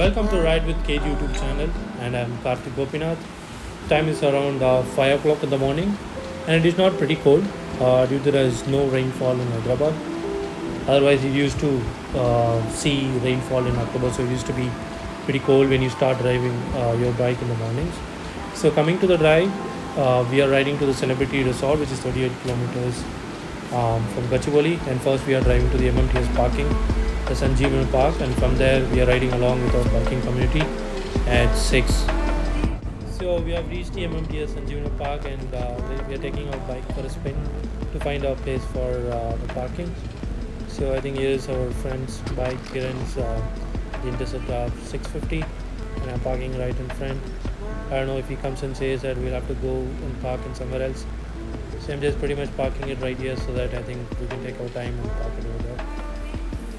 Welcome to Ride with Kate YouTube channel, and I'm Karthik Gopinath. Time is around 5 o'clock in the morning, and it is not pretty cold due to there is no rainfall in Hyderabad. Otherwise, you used to see rainfall in October, so it used to be pretty cold when you start driving your bike in the mornings. So, coming to the drive, we are riding to the Celebrity Resort, which is 38 kilometers from Gachibowli, and first we are driving to the MMTS parking, the Sanjeevani Park, and from there we are riding along with our biking community at 6. So we have reached the MMTS Sanjeevani Park, and we are taking our bike for a spin to find our place for the parking. So I think here is our friend's bike, Kiran's the Intercept of 650, and I'm parking right in front. I don't know if he comes and says that we'll have to go and park in somewhere else. So I'm just pretty much parking it right here so that I think we can take our time and park it over there.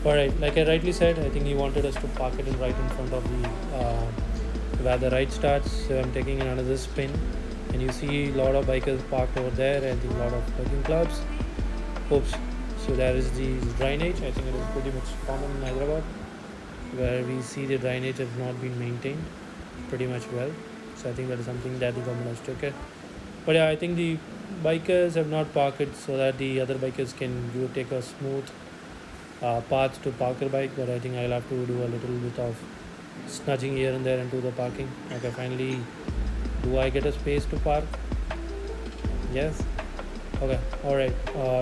Alright, like I rightly said, I think he wanted us to park it right in front of the where the ride starts. So I'm taking another spin, and you see a lot of bikers parked over there. I think a lot of biking clubs. Oops. So there is the drainage. I think it is pretty much common in Hyderabad, where we see the drainage has not been maintained pretty much well. So I think that is something that the government has took it. But yeah, I think the bikers have not parked it so that the other bikers can take a smooth path to park their bike. But I think I'll have to do a little bit of snudging here and there into the parking. Okay, finally, do I get a space to park? Yes. Okay, alright.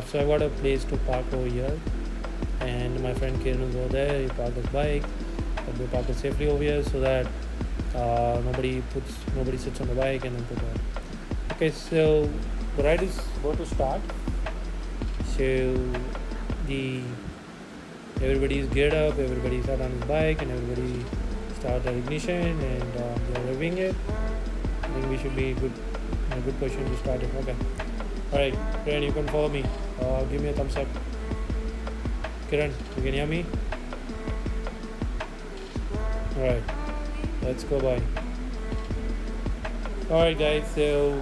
So I got a place to park over here, and my friend Kiran is over there. He parked his bike, but they park it safely over here so that nobody sits on the bike and then put on. Okay, so the ride is about to start. So the everybody is geared up, everybody sat on his bike, and everybody start the ignition, and they're revving it. I think we should be in a good position to start it. Okay. Alright, Kiran, you can follow me. Give me a thumbs up. Kiran, you can hear me? Alright, let's go by. Alright guys, so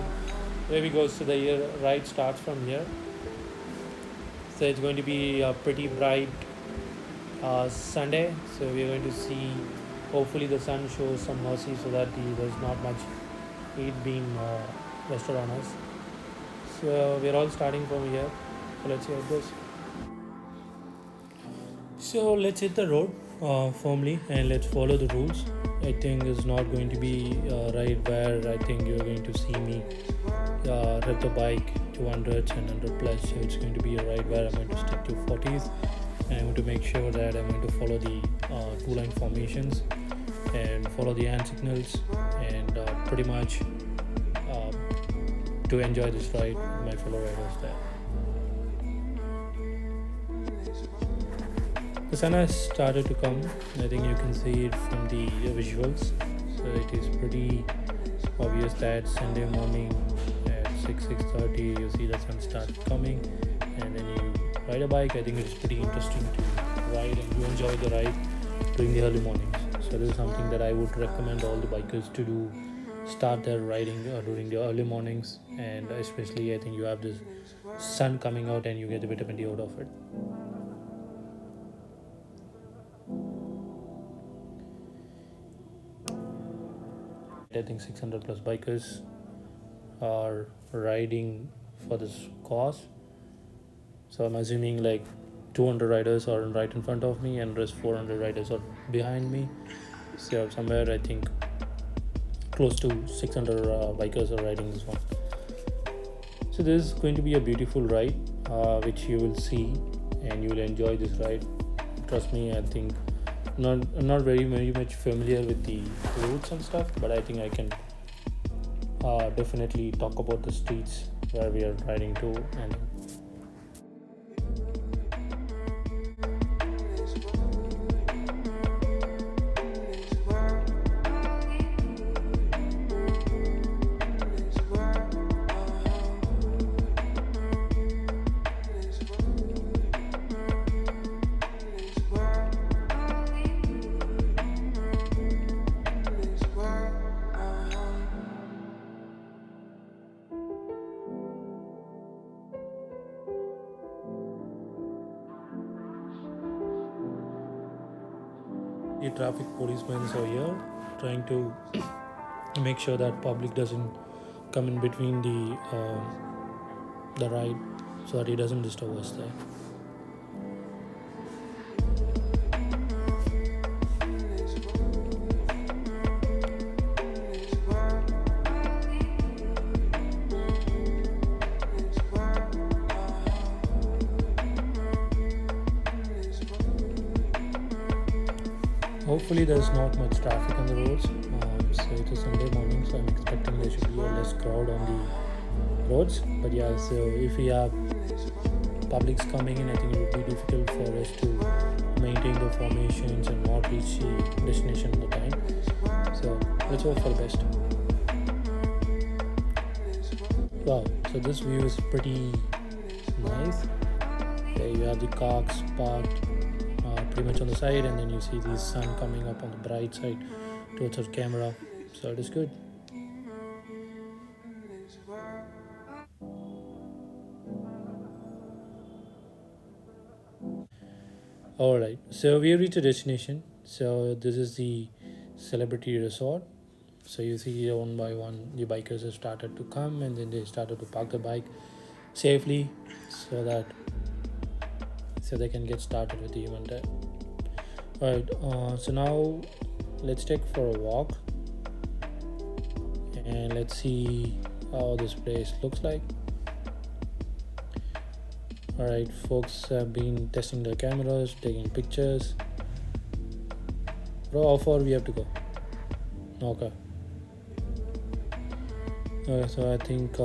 there we go. So the ride starts from here. So it's going to be a pretty bright Sunday. So we're going to see, hopefully the sun shows some mercy so that there's not much heat being rested on us. So we're all starting from here. So let's see how it goes. So let's hit the road firmly, and let's follow the rules. I think it's not going to be a ride where I think you're going to see me rev the bike to 100s and 100 plus. So it's going to be a ride where I'm going to stick to 40s, and I'm going to make sure that I'm going to follow the two-line formations and follow the hand signals, and pretty much to enjoy this ride with my fellow riders there. The sun has started to come. I think you can see it from the visuals. So it is pretty obvious that Sunday morning at 6:30 you see the sun start coming, and then you ride a bike. I think it is pretty interesting to ride, and you enjoy the ride during the early mornings. So this is something that I would recommend all the bikers to do. Start their riding during the early mornings, and especially I think you have this sun coming out and you get the vitamin D out of it. I think 600 plus bikers are riding for this cause. So I'm assuming like 200 riders are right in front of me, and rest 400 riders are behind me. So somewhere I think close to 600 bikers are riding this one. So this is going to be a beautiful ride which you will see, and you will enjoy this ride. Trust me, I think I'm not very much familiar with the routes and stuff, but I think I can definitely talk about the streets where we are riding to. And The traffic policemen are here trying to make sure that public doesn't come in between the ride, so that he doesn't disturb us there. Hopefully there's not much traffic on the roads. So it is Sunday morning, so I'm expecting there should be a less crowd on the roads. But yeah, so if we have publics coming in, I think it would be difficult for us to maintain the formations and not reach the destination on the time. So let's hope for the best. Wow, so this view is pretty nice. There you have the cars parked pretty much on the side, and then you see the sun coming up on the bright side towards our camera, so it is good. All right, so we have reached a destination. So this is the celebrity resort. So you see one by one the bikers have started to come, and then they started to park the bike safely so they can get started with the event there. Alright, so now let's take for a walk and let's see how this place looks like. Alright, folks have been testing their cameras, taking pictures. Bro, how far we have to go? Okay. So I think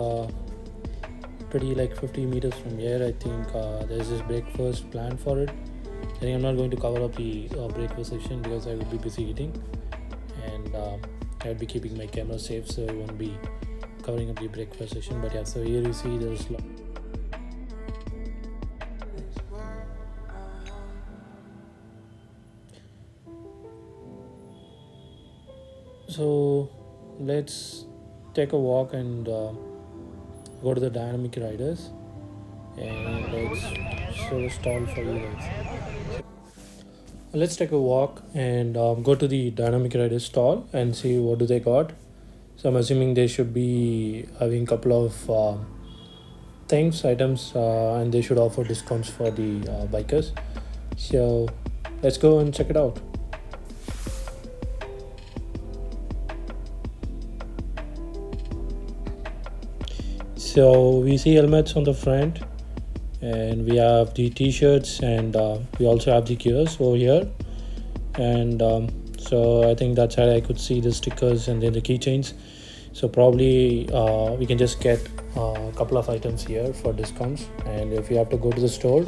pretty like 50 meters from here, I think there's this breakfast planned for it. I think I'm not going to cover up the breakfast section because I will be busy eating, and I will be keeping my camera safe, so I won't be covering up the breakfast section. But yeah, so here you see there's so let's take a walk and go to the dynamic riders, and let's show a stall for you guys. Let's take a walk and go to the dynamic riders stall and see what do they got. So I'm assuming they should be having a couple of items, and they should offer discounts for the bikers. So let's go and check it out. So we see helmets on the front, and we have the t-shirts, and we also have the gears over here, and so I think that's how I could see the stickers and then the keychains. So probably we can just get a couple of items here for discounts, and if you have to go to the store,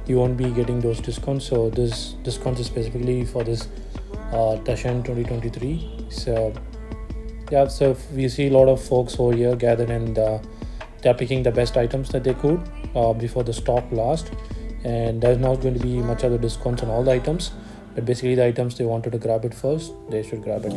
you won't be getting those discounts. So this discount is specifically for this Tashan 2023. So yeah, so we see a lot of folks over here gathered, and they're picking the best items that they could before the stock last, and there's not going to be much other discounts on all the items, but basically the items they wanted to grab it first, they should grab it.